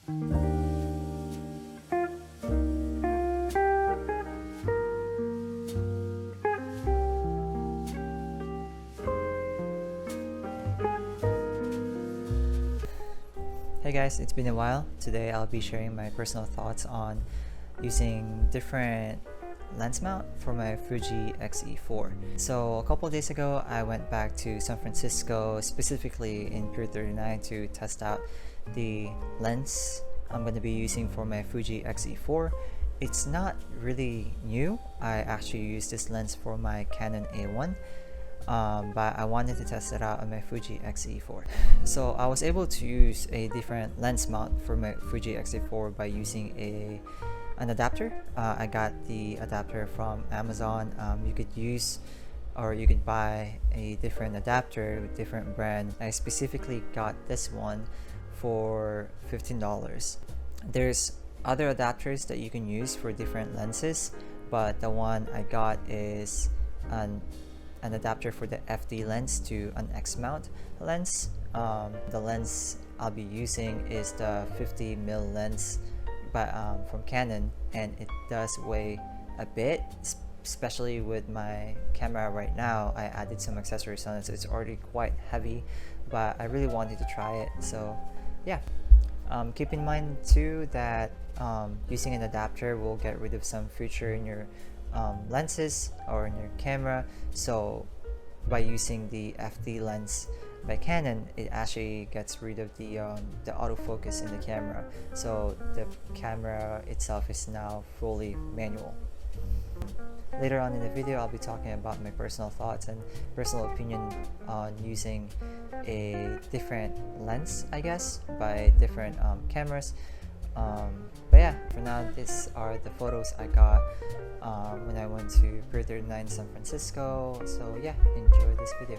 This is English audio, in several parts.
Hey guys, it's been a while. Today I'll be sharing my personal thoughts on using different lens mount for my Fuji XE4. So a couple of days ago I went back to San Francisco, specifically in Pier 39, to test out the lens I'm going to be using for my Fuji XE4. It's not really new. I actually used this lens for my Canon A1. But I wanted to test it out on my Fuji XE4. So I was able to use a different lens mount for my Fuji XE4 by using an adapter. I got the adapter from Amazon. You could use or you could buy a different adapter with different brand. I specifically got this one for $15. There's other adapters that you can use for different lenses, but the one I got is an adapter for the FD lens to an X mount lens. The lens I'll be using is the 50mm lens from Canon, and it does weigh a bit, especially with my camera right now. I added some accessories on it, so it's already quite heavy, but I really wanted to try it. So yeah, keep in mind too that using an adapter will get rid of some feature in your lenses or in your camera. So by using the FD lens by Canon, it actually gets rid of the autofocus in the camera, so the camera itself is now fully manual. Later on in the video, I'll be talking about my personal thoughts and personal opinion on using a different lens, I guess, by different cameras. But yeah, for now, these are the photos I got when I went to Pier 39 San Francisco. So yeah, enjoy this video.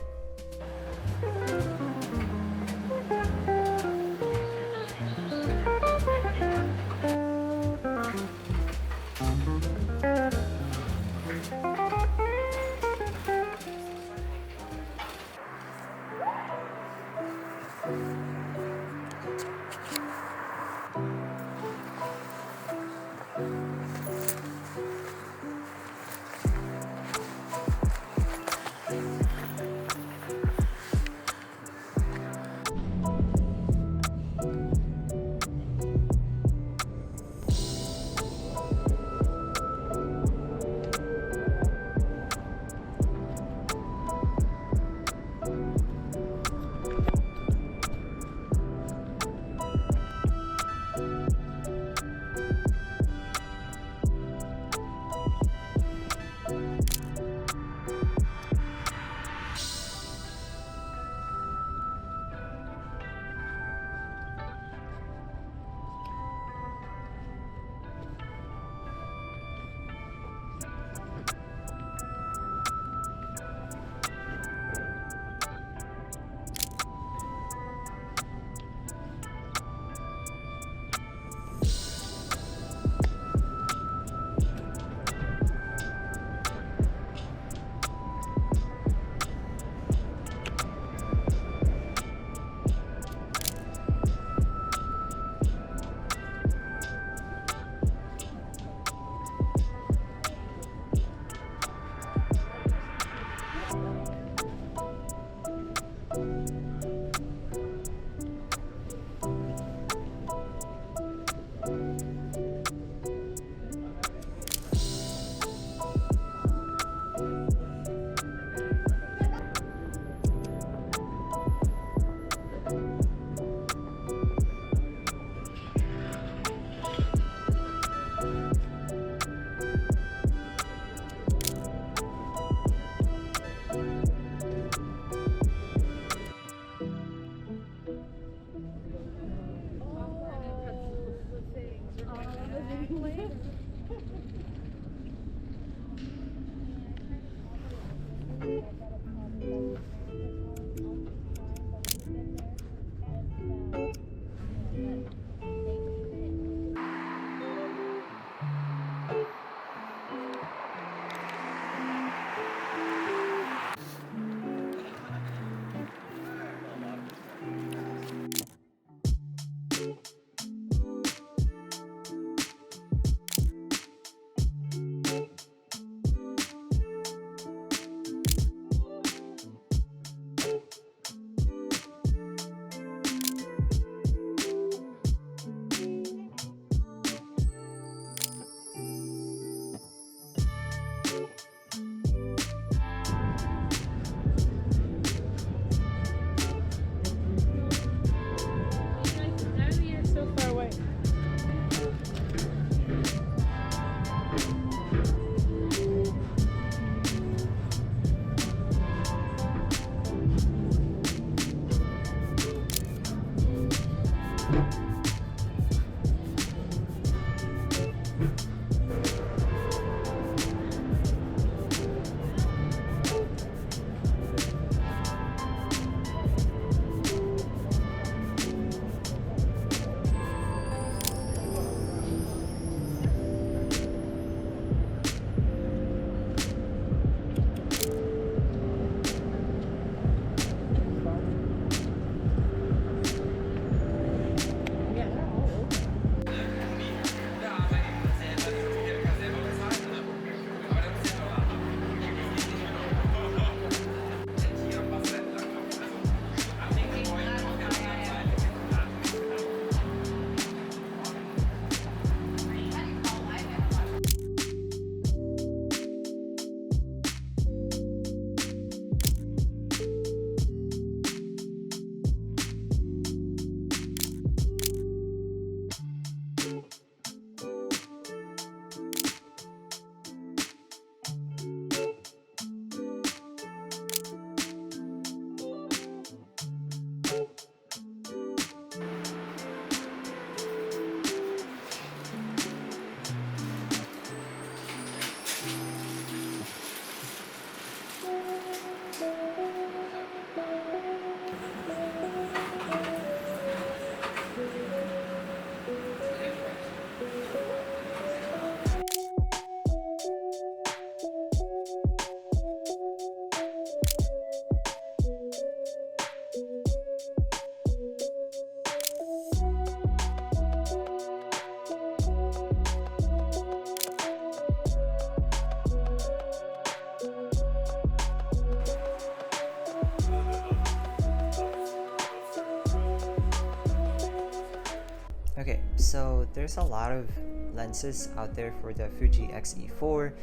Okay, so there's a lot of lenses out there for the Fuji XE4,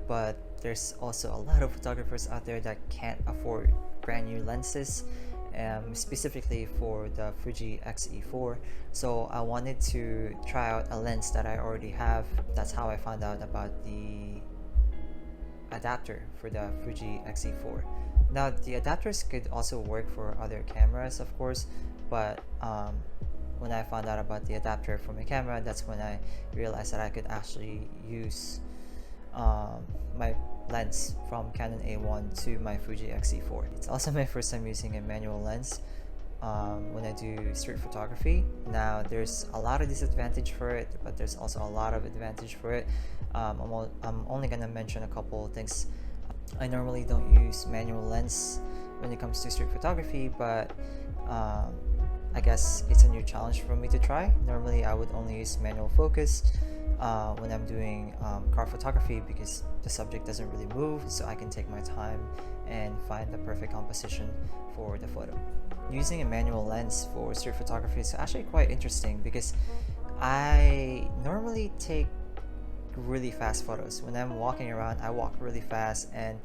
but there's also a lot of photographers out there that can't afford brand new lenses, specifically for the Fuji XE4. So I wanted to try out a lens that I already have. That's how I found out about the adapter for the Fuji XE4. Now the adapters could also work for other cameras, of course, but when I found out about the adapter for my camera, that's when I realized that I could actually use my lens from Canon A1 to my Fuji XE4. It's also my first time using a manual lens when I do street photography. Now there's a lot of disadvantage for it, but there's also a lot of advantage for it. I'm only gonna mention a couple of things. I normally don't use manual lens when it comes to street photography, but I guess it's a new challenge for me to try. Normally I would only use manual focus when I'm doing car photography because the subject doesn't really move, so I can take my time and find the perfect composition for the photo. Using a manual lens for street photography is actually quite interesting because I normally take really fast photos. When I'm walking around, I walk really fast, and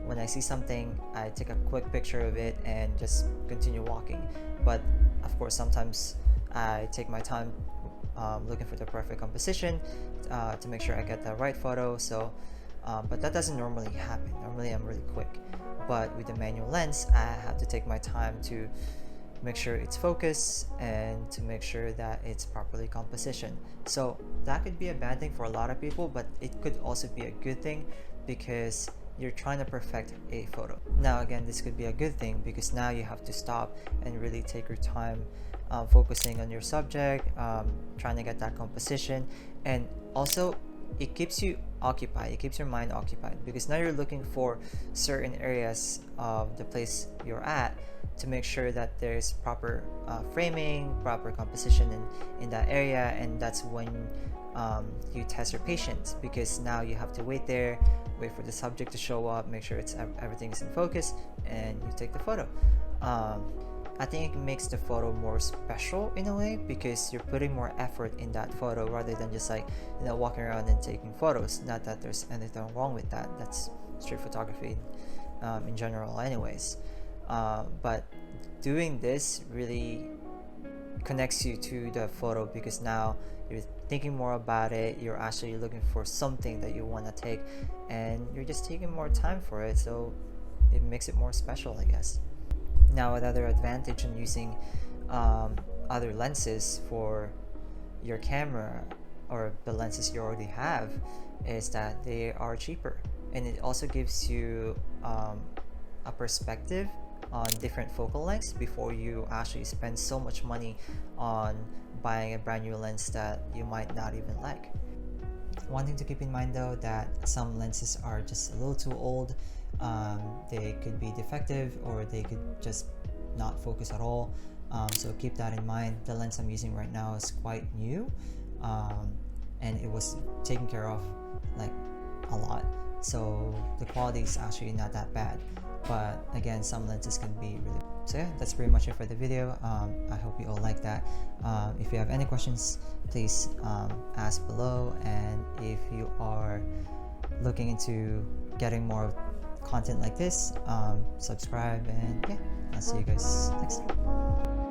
when I see something, I take a quick picture of it and just continue walking. But of course, sometimes I take my time looking for the perfect composition to make sure I get the right photo. So, but that doesn't normally happen. Normally, I'm really quick. But with the manual lens, I have to take my time to make sure it's focused and to make sure that it's properly compositioned. So that could be a bad thing for a lot of people, but it could also be a good thing because you're trying to perfect a photo. Now again, this could be a good thing because now you have to stop and really take your time focusing on your subject, trying to get that composition, and also it keeps you occupied, it keeps your mind occupied because now you're looking for certain areas of the place you're at to make sure that there's proper framing, proper composition in that area. And that's when you test your patience, because now you have to wait there, wait for the subject to show up, make sure everything is in focus, and you take the photo. I think it makes the photo more special in a way because you're putting more effort in that photo rather than just like, you know, walking around and taking photos. Not that there's anything wrong with that, that's street photography in general anyways. But doing this really connects you to the photo because now you're thinking more about it, you're actually looking for something that you want to take, and you're just taking more time for it, so it makes it more special, I guess. Now another advantage in using a other lenses for your camera or the lenses you already have is that they are cheaper, and it also gives you a perspective on different focal lengths before you actually spend so much money on buying a brand new lens that you might not even like. One thing to keep in mind though, that some lenses are just a little too old. They could be defective, or they could just not focus at all. So keep that in mind. The lens I'm using right now is quite new, and it was taken care of like a lot, so the quality is actually not that bad. But again, some lenses can be really... So yeah, that's pretty much it for the video. I hope you all like that. If you have any questions, please ask below, and if you are looking into getting more content like this, subscribe, and yeah, I'll see you guys next time.